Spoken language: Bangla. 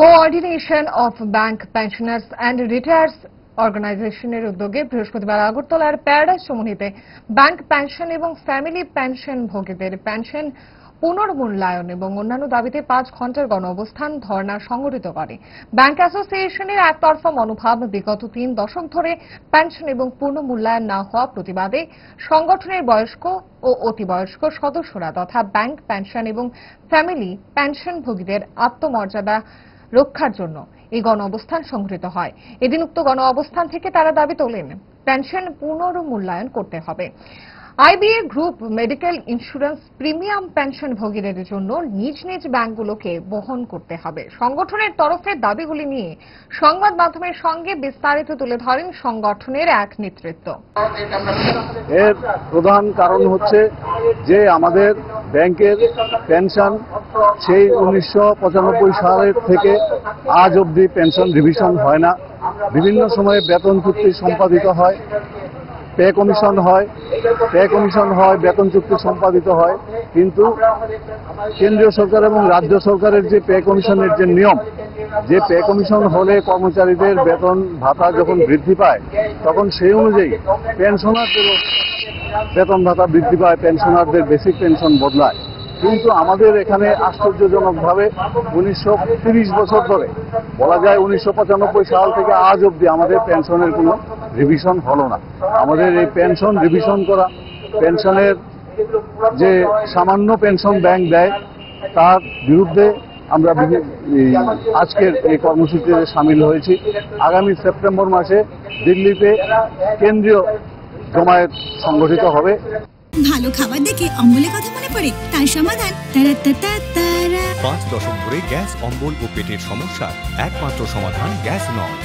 Coordination of bank pensioners and রিটায়ার্স অর্গানাইজেশনের উদ্যোগে বৃহস্পতিবার আগরতলার প্যারাডাইস চৌমুহনীতে ব্যাংক পেনশন এবং ফ্যামিলি পেনশন ভোগীদের পেনশন পুনর্মূল্যায়ন এবং অন্যান্য দাবিতে 5 ঘন্টার গণ অবস্থান ধর্ণা সংগঠিত করে। ব্যাংক অ্যাসোসিয়েশনের একতরফা মনোভাব বিগত 3 দশক ধরে পেনশন এবং পুনর্মূল্যায়ন না হওয়া প্রতিবাদে সংগঠনের বয়স্ক ও অতিবয়স্ক সদস্যরা তথা ব্যাংক পেনশন এবং ফ্যামিলি পেনশন ভোগীদের আত্মমর্যাদা রক্ষার জন্য এই গণ অবস্থান সংগঠিত হয়। এদিন উক্ত গণ অবস্থান থেকে তারা দাবি তোলেন পেনশন পুনর্মূল্যায়ন করতে হবে। IBA group medical insurance premium pension ভোগীদের জন্য নিজ নিজ ব্যাংকগুলোকে বহন করতে হবে। সংগঠনের তরফে দাবিগুলি নিয়ে সংবাদ মাধ্যমের সঙ্গে বিস্তারিত তুলে ধরেন সংগঠনের এক নেতৃত্ব। এর প্রধান কারণ হচ্ছে যে আমাদের ব্যাংকের পেনশন সেই 1995 সালের থেকে আজ অবধি পেনশন রিভিশন হয় না। বিভিন্ন সময়ে বেতন চুক্তি সম্পাদিত হয়, পে কমিশন হয়, বেতন চুক্তি সম্পাদিত হয়, কিন্তু কেন্দ্রীয় সরকার এবং রাজ্য সরকারের যে পে কমিশনের যে নিয়ম, যে পে কমিশন হলে কর্মচারীদের বেতন ভাতা যখন বৃদ্ধি পায় তখন সেই অনুযায়ী পেনশনারদেরও বেতন ভাতা বৃদ্ধি পায়, পেনশনারদের বেসিক পেনশন বদলায়। কিন্তু আমাদের এখানে আশ্চর্যজনকভাবে 1930 বছর ধরে, বলা যায় 1995 সাল থেকে আজ অবধি আমাদের পেনশনের কোনো রিভিশন হলো না। আমাদের এই পেনশন রিভিশন করা, পেনশনের যে সামান্য পেনশন ব্যাংক দেয় তার বিরুদ্ধে আমরা আজকের এই কর্মসূচিতে সামিল হয়েছি। আগামী সেপ্টেম্বর মাসে দিল্লিতে কেন্দ্রীয় জমায়েত সংগঠিত হবে। ভালো খাবার দেখে অম্বলের কথা মনে পড়ে, তার সমাধান 5 দশক ধরে গ্যাস, অম্বল ও পেটের সমস্যার একমাত্র সমাধান গ্যাস নয়।